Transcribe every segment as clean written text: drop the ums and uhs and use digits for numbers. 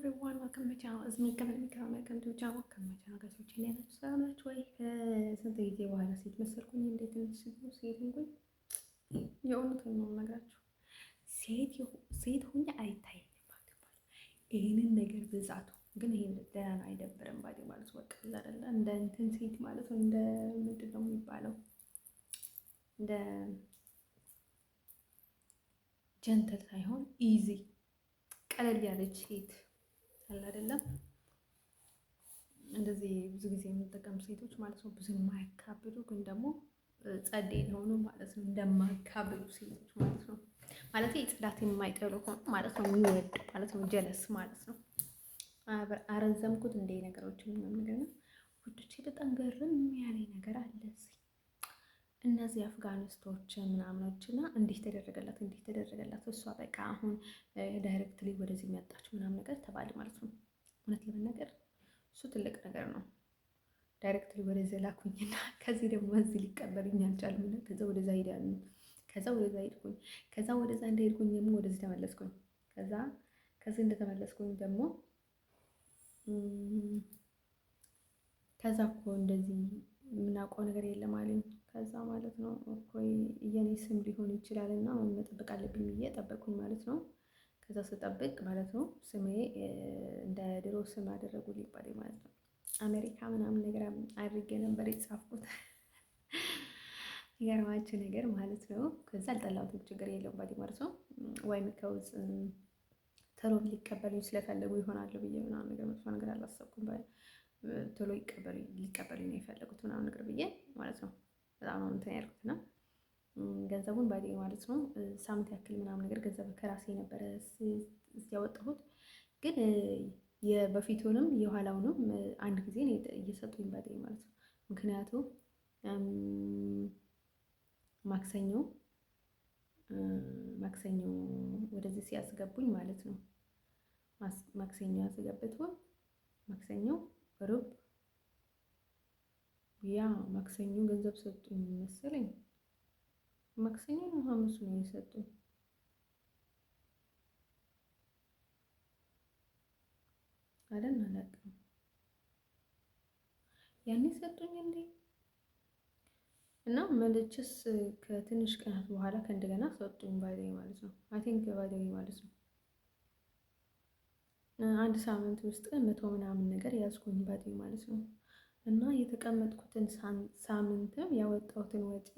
everyone, welcome to my channel. It's me, Kevin Mikhail. Welcome to my channel. Welcome to my channel, guys. Which is ሰላም ናችሁ ወይ? ከስንት ጊዜ በኋላ ሴት መሰልኩኝ። እንዴት ነሽ? ሴት እንኳን የእውነቱን ነው የምነግራችሁ። ሴት ሁኜ አይታየኝም። ይሄንን ነገር ብዛቱ ግን ይሄን ደህና አይደብርም። ባዲ ማለት ወቅ አይደለ እንደ እንትን ሴት ማለት ነው። እንደ ምንድን ነው የሚባለው? እንደ ጀንተል ሳይሆን ኢዚ ቀለል ያለች ሴት አለ አይደለም። እንደዚህ ብዙ ጊዜ የምንጠቀም ሴቶች ማለት ነው። ብዙ የማያካብዱ ግን ደግሞ ጸዴ የሆኑ ማለት ነው። እንደማያካብዱ ሴቶች ማለት ነው። ማለት ጽዳት የማይጠሉ ማለት ነው። የሚወድ ማለት ነው። ጀለስ ማለት ነው። አረዘምኩት እንደ ነገሮችን ነገር ነው ውዶቼ። በጣም ገርም ያለኝ ነገር አለ። እነዚህ አፍጋኒስቶች ምናምኖችና እንዲህ ተደረገላት እሷ በቃ አሁን ዳይሬክትሊ ወደዚህ መጣች ምናምን ነገር ተባለ ማለት ነው። እውነት ለመናገር እሱ ትልቅ ነገር ነው። ዳይሬክትሊ ወደዚህ ላኩኝና ከዚህ ደግሞ እዚህ ሊቀበሉኝ አልቻሉም። ከዛ ወደዛ ሄዳሉ። ከዛ ወደዛ ሄድኩኝ። ከዛ ወደዛ እንደሄድኩኝ ደግሞ ወደዚህ ተመለስኩኝ። ከዚህ እንደተመለስኩኝ ደግሞ ከዛ እኮ እንደዚህ የምናውቀው ነገር የለም አለኝ። ከዛ ማለት ነው እኮ የኔ ስም ሊሆን ይችላል እና መጠበቅ አለብኝ ብዬ ጠበቅኩኝ ማለት ነው። ከዛ ስጠብቅ ማለት ነው ስሜ እንደ ድሮ ስም አደረጉልኝ ባዴ ማለት ነው። አሜሪካ ምናምን ነገር አድርጌ ነበር የተጻፍኩት። የገርማችሁ ነገር ማለት ነው። ከዛ አልጠላሁትም፣ ችግር የለውም ባዴ ማለት ነው። ወይም ከውዝ ቶሎ ሊቀበሉኝ ስለፈለጉ ይሆናሉ ብዬ ምናምን ነገር መጥፎ ነገር አላሰብኩም። ቶሎ ሊቀበሉኝ ነው የፈለጉት ምናምን ነገር ብዬ ማለት ነው። በጣም ነው እንትን ያልኩት እና ገንዘቡን ባዴ ማለት ነው ሳምንት ያክል ምናምን ነገር ገንዘብ ከራሴ ነበረ ያወጣሁት። ግን የበፊቱንም የኋላውንም አንድ ጊዜ ነው እየሰጡኝ ባዴ ማለት ነው። ምክንያቱም ማክሰኞ ወደዚህ ሲያስገቡኝ ማለት ነው። ማክሰኞ ያስገቡት ማክሰኞ ሩብ ያ ማክሰኞ ገንዘብ ሰጡኝ መሰለኝ። ማክሰኞ ነው ሐሙስ ነው የሰጡኝ። አላውቅም ያኔ ሰጡኝ እንዴ? እና መልችስ ከትንሽ ቀናት በኋላ ከእንደገና ሰጡኝ ባዴ ማለት ነው። አይ ቲንክ ባዴ ማለት ነው። አንድ ሳምንት ውስጥ 100 ምናምን ነገር ያዝኩኝ ባዴ ማለት ነው። እና የተቀመጥኩትን ሳምንትም ያወጣሁትን ወጪ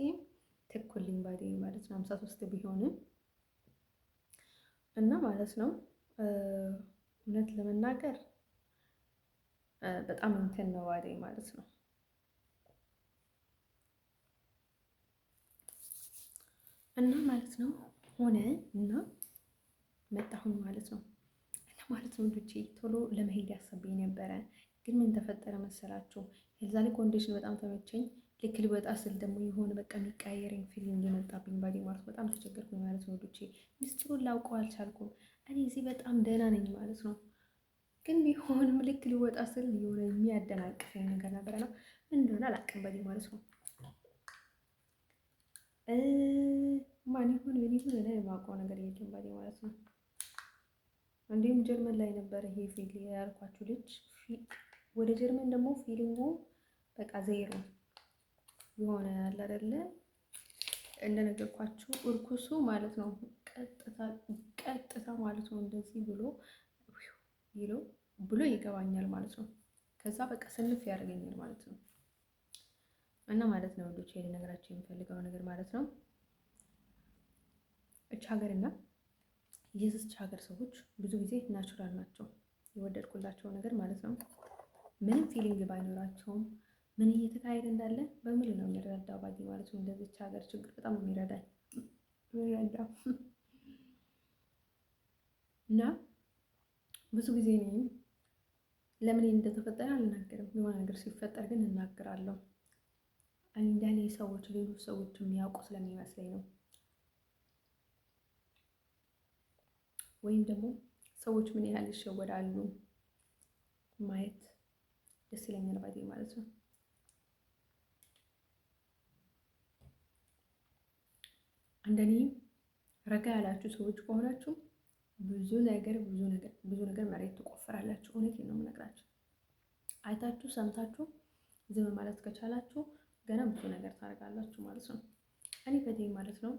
ትኩልኝ ባዴ ማለት ነው። 53 ቢሆንም እና ማለት ነው እውነት ለመናገር በጣም እንትን ነው ባዴ ማለት ነው። እና ማለት ነው ሆነ እና መጣሁኝ ማለት ነው። እና ማለት ነው ልጆቼ ቶሎ ለመሄድ ያሰብኝ ነበረ። ግን ምን ተፈጠረ መሰላችሁ? የዛ ላይ ኮንዲሽን በጣም ተመቸኝ። ልክ ልወጣ ስል ደግሞ የሆነ በቃ የሚቀያየረኝ ፊሊንግ የመጣብኝ ባዴ ማለት ነው። በጣም ተቸገርኩኝ ማለት ነው ልጆቼ። ሚስጥሩን ላውቀው አልቻልኩም። እኔ እዚህ በጣም ደህና ነኝ ማለት ነው። ግን ቢሆንም ልክ ልወጣ ስል የሆነ የሚያደናቅፈኝ ነገር ነበረና ምን እንደሆነ አላውቅም ባዴ ማለት ነው። ማን ይሁን ምን ይሁን እኔ የማውቀው ነገር የለም ባዴ ማለት ነው። እንዲሁም ጀርመን ላይ ነበር ይሄ ፊል ያልኳችሁ ልጅ። ወደ ጀርመን ደግሞ ፊሊንጉ በቃ ዜሮ የሆነ ያለ አይደለ እንደነገርኳችሁ እርኩሱ ማለት ነው። ቀጥታ ማለት ነው እንደዚህ ብሎ ይገባኛል ማለት ነው። ከዛ በቃ ስንፍ ያደርገኛል ማለት ነው። እና ማለት ነው ልጆች ይሄን ነገራችሁ የሚፈልገው ነገር ማለት ነው እች ሀገርና የዚች ሀገር ሰዎች ብዙ ጊዜ ናቹራል ናቸው። የወደድኩላቸው ነገር ማለት ነው ምንም ፊሊንግ ባይኖራቸውም ምን እየተካሄደ እንዳለ በሙሉ ነው የሚረዳው ባዴ ማለት ነው። እንደዚች ሀገር ችግር በጣም የሚረዳው እና ብዙ ጊዜ ነኝ ለምን እንደተፈጠረ አልናገርም። የሆነ ነገር ሲፈጠር ግን እናገራለሁ። እንደኔ ሰዎች ሌሎች ሰዎች የሚያውቁ ስለሚመስለኝ ነው። ወይም ደግሞ ሰዎች ምን ያህል ይሸወዳሉ ማየት ደስ ይለኛል ባዴ ማለት ነው። እንደኔ ረጋ ያላችሁ ሰዎች ከሆናችሁ ብዙ ነገር መሬት ትቆፍራላችሁ። ካላችሁ ሰምታችሁ ዝም ማለት ከቻላችሁ ገና ብዙ ነገር ታደርጋላችሁ ማለት ነው። እኔ በዚህ ማለት ነው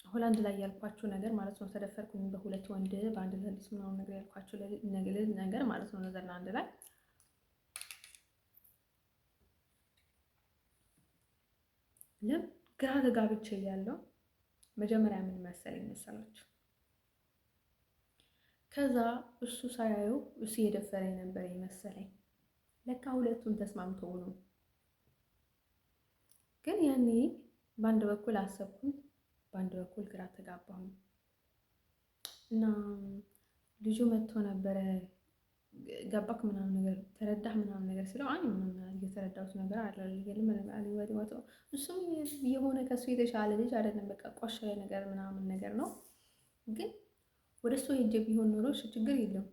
ሆላንድ ላይ ያልኳችሁ ነገር ማለት ነው ተደፈርኩኝ በሁለት ወንድ በአንድ ለሊት ምናምን ነገር ያልኳችሁ ነገር ማለት ነው ኔዘርላንድ ላይ ግራ ተጋብቼ እያለሁ መጀመሪያ ምን መሰለኝ መሰላችሁ? ከዛ እሱ ሳያየው እሱ የደፈረኝ ነበር የመሰለኝ። ለካ ሁለቱም ተስማምተው ነው። ግን ያኔ በአንድ በኩል አሰብኩኝ፣ በአንድ በኩል ግራ ተጋባሁኝ። እና ልጁ መጥቶ ነበረ ገባክ ምናምን ነገር ተረዳህ ምናምን ነገር ስለው አይ ምናምን እየተረዳሁት ነገር አለ። እሱም የሆነ ከሱ የተሻለ ልጅ አይደለም፣ በቃ ቆሻ ነገር ምናምን ነገር ነው። ግን ወደ እሱ ሄጄ ቢሆን ኖሮ ችግር የለውም።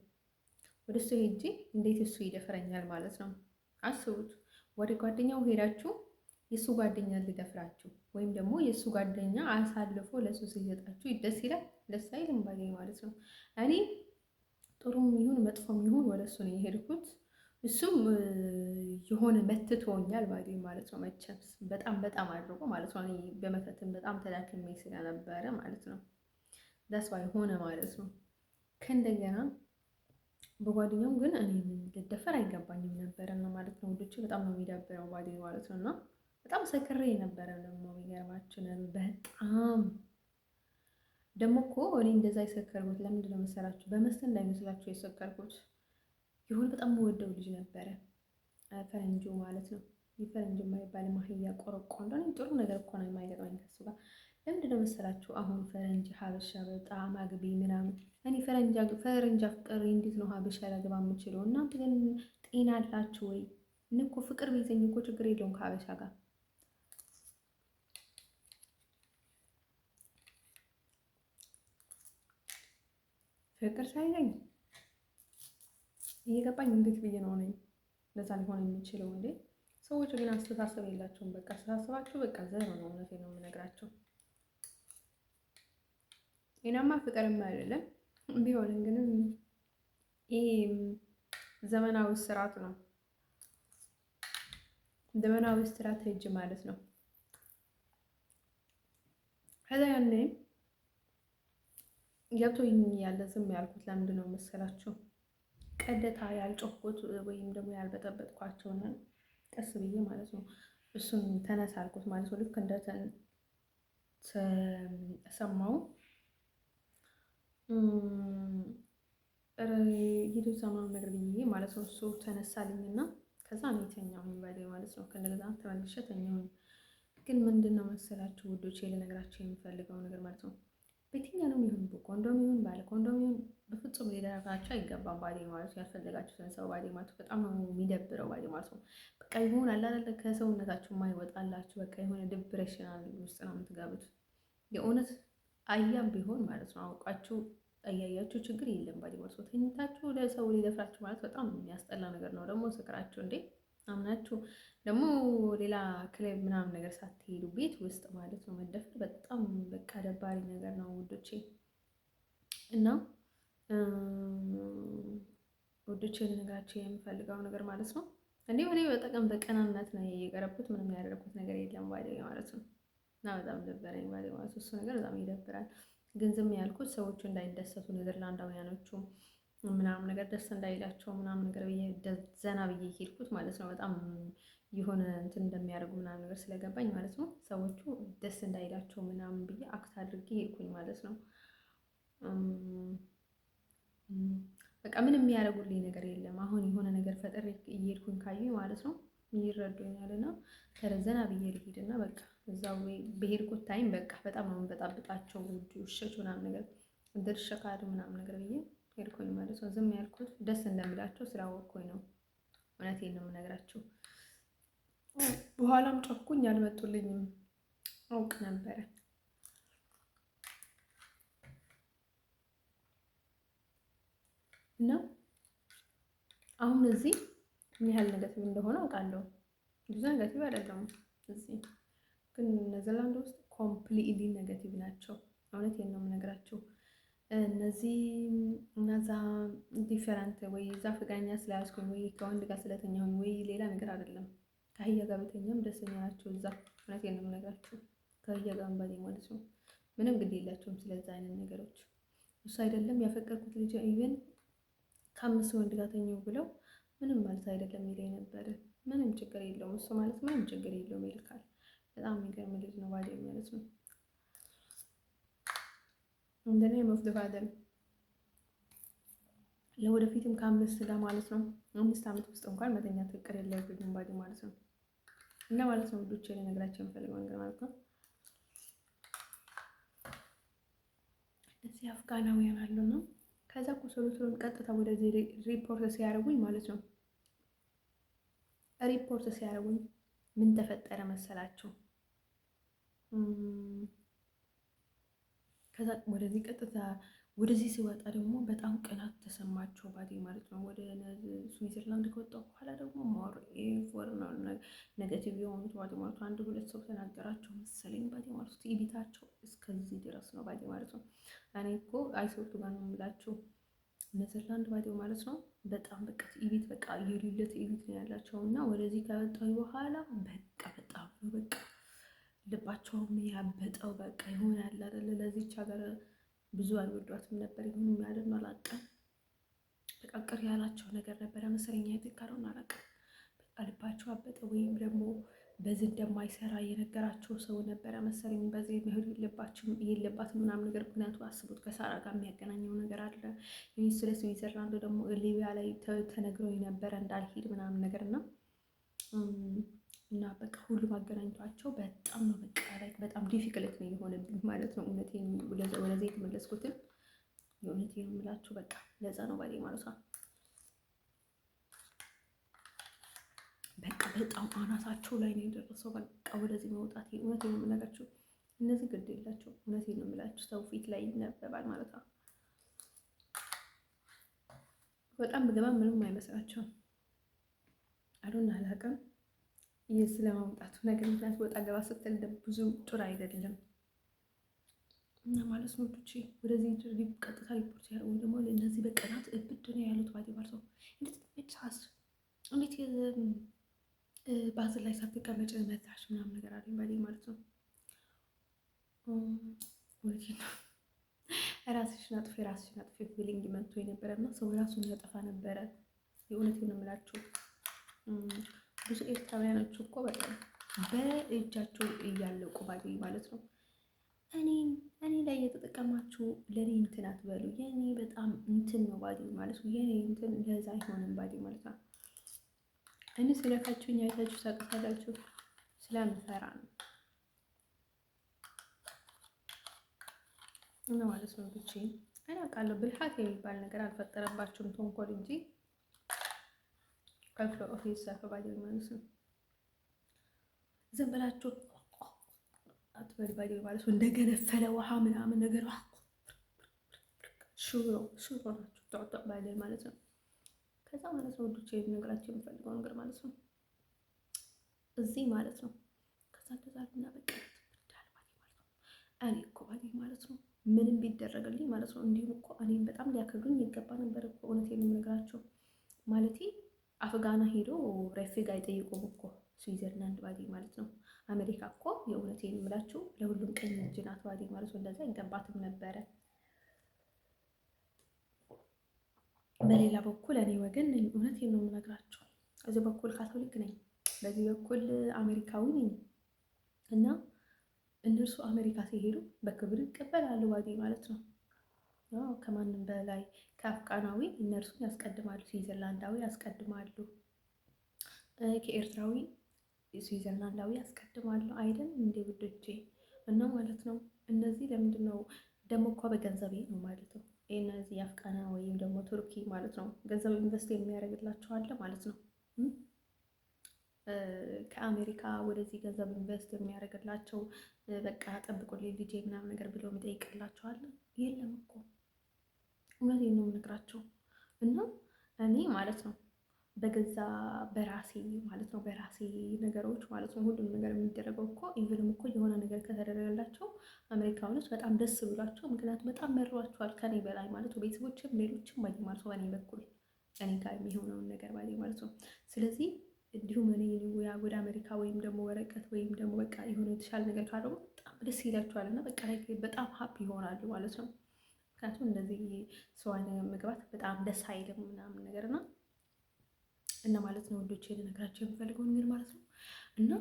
ወደ እሱ ሄጄ እንዴት እሱ ይደፍረኛል ማለት ነው። አስቡት፣ ወደ ጓደኛው ሄዳችሁ የእሱ ጓደኛ ሊደፍራችሁ ወይም ደግሞ የእሱ ጓደኛ አሳልፎ ለእሱ ሲሰጣችሁ ደስ ይላል? ደስ አይልም ባገኝ ማለት ነው። እኔ ጥሩም ይሁን መጥፎም ይሁን ወደ እሱ ነው የሄድኩት። እሱም የሆነ መትቶኛል ባገኝ ማለት ነው። መቼምስ በጣም አድርጎ ማለት ነው። እኔ በመተትም በጣም ተዳክሜ ስለነበረ ማለት ነው። ዳስ ዋይ ሆነ ማለት ነው። ከእንደገና በጓደኛው ግን እኔ ልደፈር አይገባኝም ነበረ ነው ማለት ነው። ውዶቼ በጣም ነው የሚደብረው ባገኝ ማለት ነው። እና በጣም ሰክሬ ነበረ ደግሞ የሚገርማችሁ በጣም ደግሞ እኮ እኔ እንደዛ የሰከርኩት ለምንድን ነው መሰላችሁ? በመስጠት እንዳይመስላችሁ የሰከርኩት የሆነ በጣም የምወደው ልጅ ነበረ፣ ፈረንጆ ማለት ነው። የፈረንጆ የማይባል ማህያ ቆረቆ እንደሆነ ጥሩ ነገር እኮ ነው የማይገጥመኝ ከሱ ጋር። ለምንድን ነው መሰላችሁ? አሁን ፈረንጅ ሀበሻ በጣም አግቢ ምናምን። እኔ ፈረንጅ አፍቅሬ እንዴት ነው ሀበሻ ላገባ የምችለው? እናንተ ግን ጤና አላችሁ ወይ? እኔ እኮ ፍቅር ቢይዘኝ እኮ ችግር የለውም ከሀበሻ ጋር ፍቅር ሳይዘኝ እየገባኝ እንዴት ብዬ ነው ነኝ ለዛ ሊሆን የሚችለው እንዴ? ሰዎች ግን አስተሳሰብ የላቸውም። በቃ አስተሳሰባቸው በቃ ዘር ነው። እውነቴን ነው የምነግራቸው። ጤናማ ፍቅርማ አይደለም ቢሆንም ግን ይሄ ዘመናዊ ስርዓት ነው። ዘመናዊ ስትራቴጂ ማለት ነው። ከዛ ያኔ ገብቶኝ ያለ ዝም ያልኩት ለምንድን ነው መሰላችሁ? ቀደታ ያልጮኩት ወይም ደግሞ ያልበጠበጥኳቸውና ቀስ ብዬ ማለት ነው እሱን ተነሳ አልኩት ማለት ነው። ልክ እንደ ሰማው ሂዱ ሰማው ነገር ብዬ ማለት ነው። እሱ ተነሳልኝና ከዛ እኔ ተኛሁኝ ባይ ማለት ነው። ከነዛ ተመልሼ ተኛሁኝ። ግን ምንድን ነው መሰላችሁ ውዶቼ ልነግራችሁ የምፈልገው ነገር ማለት ነው በየትኛውም ይሁን በኮንዶም ይሁን ባለ ኮንዶም ይሁን በፍጹም ሊደረጋችሁ አይገባም። ባዴ ማለት ነው ያልፈለጋችሁትን ሰው ባዴ ማለት በጣም ነው የሚደብረው። ባዴ ማለት ነው በቃ ይሁን አላለ ከሰውነታችሁ የማይወጣላችሁ በቃ የሆነ ዲፕሬሽናል ውስጥ ነው የምትገቡት። የእውነት አያም ቢሆን ማለት ነው አውቃችሁ አያያችሁ ችግር የለም። ባዴ ማለት ነው ተኝታችሁ ለሰው ሊደፍራችሁ ማለት በጣም የሚያስጠላ ነገር ነው። ደግሞ ስክራችሁ እንዴ አምናችሁ ደግሞ ሌላ ክለብ ምናምን ነገር ሳትሄዱ ቤት ውስጥ ማለት ነው መደፈር በጣም በቃ ደባሪ ነገር ነው ውዶቼ። እና ውዶቼ ልነግራችሁ የምፈልገው ነገር ማለት ነው እንዲህ ወዲህ በጠቀም በቀናነት ነው የቀረብኩት። ምንም ያደረኩት ነገር የለም ባዴ ማለት ነው። እና በጣም ደበረኝ ባዴ ማለት ነው። እሱ ነገር በጣም ይደብራል። ግን ዝም ያልኩት ሰዎቹ እንዳይደሰቱ ኔዘርላንዳውያኖቹ ምናምን ነገር ደስ እንዳይላቸው ምናምን ነገር ብዬ ዘና ብዬ ሄድኩት ማለት ነው። በጣም የሆነ እንትን እንደሚያደርጉ ምናምን ነገር ስለገባኝ ማለት ነው። ሰዎቹ ደስ እንዳይላቸው ምናምን ብዬ አክት አድርጌ ሄድኩኝ ማለት ነው። በቃ ምንም የሚያደርጉልኝ ነገር የለም። አሁን የሆነ ነገር ፈጥሬ እየሄድኩኝ ካዩኝ ማለት ነው ይረዱኛልና ተረዘና ብዬ ልሄድና በቃ እዛው በሄድኩት ታይም በቃ በጣም ነው የምበጣብጣቸው ውሾች ምናምን ነገር ድርሸካዱ ምናምን ነገር ብዬ ሄድኩኝ ማለት ነው። ዝም ያልኩት ደስ እንደምላቸው ስላወቅኩኝ ነው። እውነቴን ነው የምነግራቸው። በኋላም ጮኩኝ አልመጡልኝም፣ አውቅ ነበረ። እና አሁን እዚህ ምን ያህል ኔጋቲቭ እንደሆነ አውቃለሁ። ብዙ ኔጋቲቭ አይደለም እዚህ ግን ኔዘርላንድ ውስጥ ኮምፕሊትሊ ኔጋቲቭ ናቸው። እውነቴን ነው የምነግራቸው። እነዚህ እነዛ ዲፈረንት ወይ እዛ ፍቅረኛ ስለያዝኩኝ ወይ ከወንድ ጋር ስለተኛሁኝ ወይ ሌላ ነገር አይደለም። ከአህያ ጋር በተኛም ደስተኛ ናቸው። እዛ እውነቴን ነው የምነግራችሁ ከአህያ ጋር ባሌ ማለት ነው። ምንም ግድ የላቸውም ስለዛ አይነት ነገሮች። እሱ አይደለም ያፈቀርኩት ልጅ ኢቨን ከ5 ወንድ ጋር ተኛው ብለው ምንም ማለት አይደለም ይለኝ ነበር። ምንም ችግር የለውም እሱ ማለት ምንም ችግር የለውም ይልካል። በጣም የሚገርም ልጅ ነው ባሌ ማለት ነው። እንደኔ መፍትሄ ፋደር ለወደፊትም ከ5 ጋር ማለት ነው 5 ዓመት ውስጥ እንኳን መተኛት ፍቅር የለብኝም ባሌ ማለት ነው። እና ማለት ነው ውዶቼ ልነግራቸው የምፈልገው ነገር ማለት ነው እዚህ አፍጋናውያን አሉ ነው። ከዛ እኮ ቶሎ ቀጥታ ወደዚህ ሪፖርት ሲያደርጉኝ ማለት ነው ሪፖርት ሲያደርጉኝ ምን ተፈጠረ መሰላችሁ? ከዛ ወደዚህ ቀጥታ ወደዚህ ሲወጣ ደግሞ በጣም ቅናት ተሰማቸው ባዴ ማለት ነው። ወደ ስዊዘርላንድ ከወጣሁ በኋላ ደግሞ ሞር ኢንፎር ነው ኔጌቲቭ የሆኑት ባዴ ማለት ነው። 1-2 ሰው ተናገራቸው መሰለኝ ባዴ ማለት ነው። ኢቢታቸው እስከዚህ ድረስ ነው ባዴ ማለት ነው። እኔ እኮ አይሶቱ ጋር ነው የምላችሁ ኔዘርላንድ ባዴ ማለት ነው። በጣም በቃ ኢቢት በቃ የሌለት ኢቢት ነው ያላቸው እና ወደዚህ ከወጣሁ በኋላ በቃ በጣም ነው በቃ ልባቸውም ያበጠው በቃ ይሆናል አይደለ። ለዚች ሀገር ብዙ አይወዷትም ነበር። ይሁን የሚያደርግ አላውቅም። በቃ ቅር ያላቸው ነገር ነበረ መሰለኝ የተካረውን አላውቅም። በቃ ልባቸው አበጠ። ወይም ደግሞ በዚህ እንደማይሰራ የነገራቸው ሰው ነበረ መሰለኝ። በዚህ መሄድ የለባትም ምናምን ነገር። ምክንያቱ አስቡት ከሳራ ጋር የሚያገናኘው ነገር አለ። ይህ ስለ ስዊዘርላንድ ደግሞ ሊቢያ ላይ ተነግረው ነበረ እንዳልሄድ ምናምን ነገር እና በቃ ሁሉም አገናኝቷቸው በጣም ነው በቃ በጣም ዲፊክልት ነው የሆነብኝ ማለት ነው። እውነቴን ወደዚህ የተመለስኩትን የእውነቴን የምላችሁ በቃ ለዛ ነው ባሌ ማለት ነው። በቃ በጣም አናታቸው ላይ ነው የደረሰው በቃ ወደዚህ መውጣት። እውነቴን ነው የምነግራችሁ እነዚህ ግድ የላቸው። እውነቴን ነው የምላችሁ ሰው ፊት ላይ ይነበባል ማለት ነው። በጣም በገባ ምንም አይመስላቸውም። አሉና አላውቅም ይህ ስለማውጣቱ ነገር ምክንያት ወጣ ገባ ስትል ብዙ ጥሩ አይደለም እና ማለት ነው። ዱቼ ወደዚህ ቀጥታ ሪፖርት ያደርጉ ደግሞ እነዚህ በቀናት እብድ ነው ያሉት ባዴ ማለት ነው። እንዴት መቻስ እንዴት ባዝል ላይ ሳትቀመጭ መታሽ ምናምን ነገር አለኝ ባዴ ማለት ነው። እውነቴን ነው ራስሽን አጥፊ ፊሊንግ መጥቶ የነበረ እና ሰው ራሱን ያጠፋ ነበረ። የእውነቴን ነው የምላችሁ ብዙ ኤርትራውያኖች እኮ በጣም በእጃቸው እያለቁ ባዴ ማለት ነው። እኔ ላይ የተጠቀማችሁ ለእኔ እንትን አትበሉ። የእኔ በጣም እንትን ነው ባዴ ማለት ነው። የእኔ እንትን ለዛ አይሆንም ባዴ ማለት ነው። እኔ ስለካችሁኝ አይታችሁ ሳቅሳላችሁ ስለምፈራ ነው እና ማለት ነው። ብቻ እኔ አውቃለሁ ብልሃት የሚባል ነገር አልፈጠረባችሁም ተንኮል እንጂ ከፍሎ ኦፊስ ባዴ ማለት ነው። ዝም ብላችሁ አትበልባዴ ማለት ነው። እንደገነፈለ ውሃ ምናምን ነገር ሹሮ ናችሁ ጣጣ ባዴ ማለት ነው። ከዛ ማለት ነው ወዶቼ ነገራችሁ የምፈልገው ነገር ማለት ነው እዚህ ማለት ነው። ከዛ እና በቃ ይዳል ባዴ ማለት ነው። እኔ እኮ ባዴ ማለት ነው ምንም ቢደረግልኝ ማለት ነው እንዲሁም እኮ እኔም በጣም ሊያከብሩኝ ይገባ ነበር እኮ እውነቴን ነው የምነግራቸው ማለቴ አፍጋና ሄዶ ሬፊግ አይጠይቁም እኮ ስዊዘርላንድ ባዴ ማለት ነው። አሜሪካ እኮ የእውነቴን የምላችሁ ለሁሉም ቀኝ እጅ ናት ባዴ ማለት ነው። እንደዛ አይገባትም ነበረ። በሌላ በኩል እኔ ወገን ነኝ፣ እውነቴን ነው የምነግራችሁ። እዚህ በኩል ካቶሊክ ነኝ፣ በዚህ በኩል አሜሪካዊ ነኝ እና እነርሱ አሜሪካ ሲሄዱ በክብር ይቀበላሉ ባዴ ማለት ነው። ከማንም በላይ ከአፍቃናዊ እነርሱን ያስቀድማሉ፣ ስዊዘርላንዳዊ ያስቀድማሉ፣ ከኤርትራዊ ስዊዘርላንዳዊ ያስቀድማሉ። አይደል እንደ ውዶቼ እና ማለት ነው። እነዚህ ለምንድን ነው ደግሞ እኮ በገንዘቤ ነው ማለት ነው። እነዚህ አፍቃና ወይም ደግሞ ቱርኪ ማለት ነው ገንዘብ ኢንቨስት የሚያደርግላቸዋለ ማለት ነው። ከአሜሪካ ወደዚህ ገንዘብ ኢንቨስት የሚያደርግላቸው በቃ ጠብቁልኝ ልጄ ምናምን ነገር ብለው የሚጠይቅላቸዋለ የለም እኮ እውነቴን ነው የምነግራቸው። እና እኔ ማለት ነው በገዛ በራሴ ማለት ነው በራሴ ነገሮች ማለት ነው ሁሉም ነገር የሚደረገው እኮ ኢቭንም እኮ የሆነ ነገር ከተደረገላቸው አሜሪካኖች በጣም ደስ ብሏቸው፣ ምክንያቱም በጣም መሯቸዋል ከኔ በላይ ማለት ነው። ቤተሰቦችም ሌሎችም ባይ ማለት ነው በእኔ በኩል እኔ ጋር የሚሆነውን ነገር ባይ ማለት ነው። ስለዚህ እንዲሁም እኔ ወደ አሜሪካ ወይም ደግሞ ወረቀት ወይም ደግሞ በቃ የሆነ የተሻለ ነገር ካደረጉ በጣም ደስ ይላቸዋል እና በቃ በጣም ሀፕ ይሆናሉ ማለት ነው። ምክንያቱም እንደዚህ ሰው መግባት በጣም ደስ አይልም ምናምን ነገር እና ማለት ነው ወንዶቼ ልነግራቸው የምፈልገው ነገር ማለት ነው። እና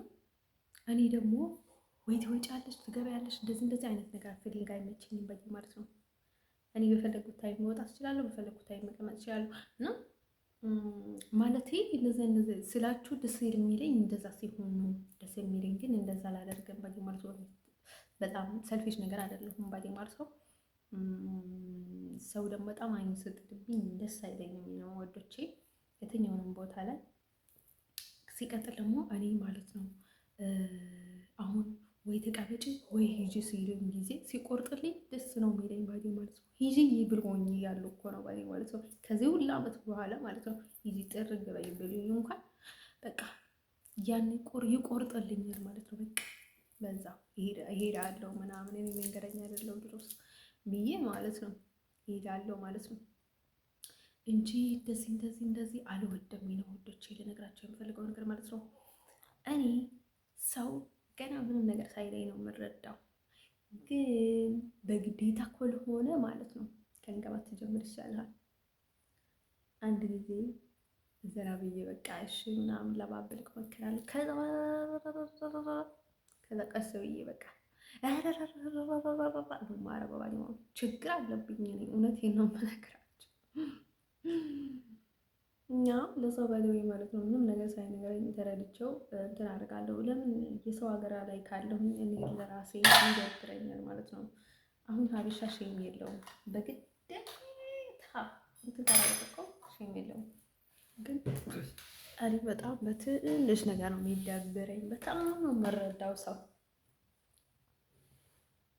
እኔ ደግሞ ወይ ትወጫለሽ ትገበያለሽ እንደዚህ አይነት ነገር ፊሊንግ አይመቸኝም በይ ማለት ነው። እኔ በፈለጉት ታይም መውጣት እችላለሁ፣ በፈለጉት ታይም መቀመጥ እችላለሁ። እና ማለቴ እንደዚህ ስላችሁ ደስ የሚለኝ እንደዛ ሲሆን ነው ደስ የሚለኝ፣ ግን እንደዛ ላደርግም በይ ማለት ነው። በጣም ሰልፊሽ ነገር አይደለሁም ባይ ማለት ነው። ሰው ደግሞ በጣም አይን ስጥብኝ ደስ አይለኝም ነው ወዶቼ የትኛውንም ቦታ ላይ። ሲቀጥል ደግሞ እኔ ማለት ነው አሁን ወይ ተቀመጪ ወይ ሂጂ ሲሉኝ ጊዜ ሲቆርጥልኝ ደስ ነው የሚለኝ ባዲ ማለት ነው። ሂጂ ይብልሆኝ ያለው እኮ ነው ባዲ ማለት ነው። ከዚህ ሁሉ ዓመት በኋላ ማለት ነው ሂጂ ጥርግ በይ ብሉኝ እንኳን በቃ ያን ይቆርጥልኛል ማለት ነው። በቃ በዛ እሄዳለሁ ምናምን እኔ መንገደኛ አይደለሁ ድሮስ ብዬ ማለት ነው እሄዳለሁ ማለት ነው እንጂ እንደዚህ አልወደም ነው ወዶቼ ልነግራቸው የምፈልገው ነገር ማለት ነው። እኔ ሰው ገና ምንም ነገር ሳይለኝ ነው የምረዳው፣ ግን በግዴታ ካልሆነ ማለት ነው ከንገባት ትጀምር ይሻላል። አንድ ጊዜ ዘና ብዬ በቃ እሺ ምናምን ለማበልቅ ሞክራለሁ። ከዛ ቀስ ብዬ በቃ ችግር አለብኝ እኔ እውነቴን ነው የምነግራቸው። እኛ ለሰው ባለቤ ማለት ነው ምንም ነገር ሳይነገረኝ ተረድቼው እንትን አደርጋለሁ። ለምን የሰው ሀገር ላይ ካለሁኝ እኔ ለራሴ ይደብረኛል ማለት ነው። አሁን ሀበሻ ሼም የለውም በግዴታ እንትን ታደርገው ሼም የለውም፣ ግን እኔ በጣም በትንሽ ነገር ነው የሚደብረኝ። በጣም ነው የምረዳው ሰው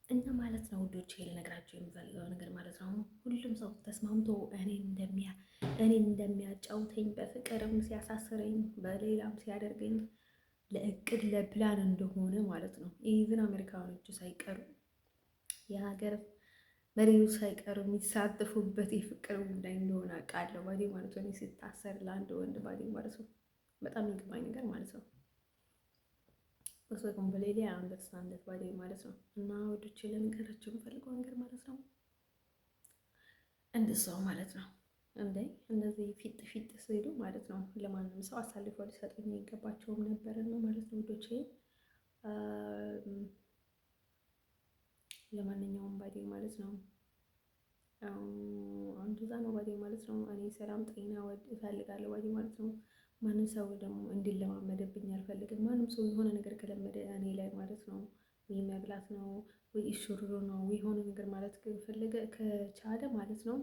እና ማለት ነው ውዶቼ ልነግራቸው የምፈልገው ነገር ማለት ነው ሁሉም ሰው ተስማምቶ እኔን እንደሚያጫውተኝ በፍቅርም ሲያሳስረኝ በሌላም ሲያደርገኝ ለእቅድ ለፕላን እንደሆነ ማለት ነው። ኢቭን አሜሪካኖቹ ሳይቀሩ የሀገር መሪዎች ሳይቀሩ የሚሳተፉበት የፍቅር ጉዳይ እንደሆነ አውቃለሁ ባዴ ማለት ነው። ሲታሰር ለአንድ ወንድ ባዴ ማለት ነው በጣም የሚገባኝ ነገር ማለት ነው። እሱ ኮምፕሌት አንደርስታንድ ባዴ ማለት ነው። እና ወዶቼ ልንገራቸው የምፈልገው ነገር ማለት ነው እንደዛው ማለት ነው እንደዚህ ፊት ሲሉ ማለት ነው ለማንም ሰው አሳልፈው ሊሰጡኝ የሚገባቸውም ነበር ነው ማለት ነው ወዶቼ። ለማንኛውም ባዴ ማለት ነው እንደዛ ነው ባዴ ማለት ነው። እኔ ሰላም ጤና እፈልጋለሁ ባዴ ማለት ነው። ማንም ሰው ደግሞ እንዲለማመድብኝ አልፈልግም። ማንም ሰው የሆነ ነገር ከለመደ እኔ ላይ ማለት ነው ወይ መብላት ነው ወይ ሹሩሩ ነው ወይ የሆነ ነገር ማለት ከፈለገ ከቻለ ማለት ነው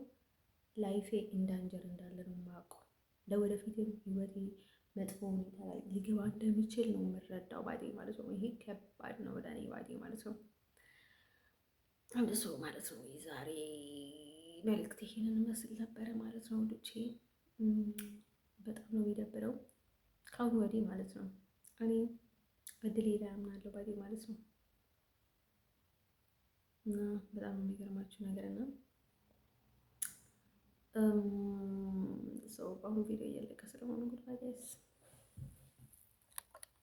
ላይፌ እንዳንጀር እንዳለ ነው የማውቀው። ለወደፊትም ህይወቴ መጥፎ ሁኔታ ላይ ሊገባ እንደሚችል ነው የምረዳው ባዴ ማለት ነው። ይሄ ከባድ ነው ለእኔ ባዴ ማለት ነው። አንድ ሰው ማለት ነው የዛሬ መልእክት ይሄንን መስል ነበረ ማለት ነው ወዶቼ። በጣም ነው የሚደብረው ካሁን ወዲህ ማለት ነው። እኔ በድሌ ላይ አምናለሁ ባዴ ማለት ነው። እና በጣም የሚገርማችሁ ነገር እና ሰው በአሁኑ ቪዲዮ እያለቀ ስለሆነ ጉድ ባይስ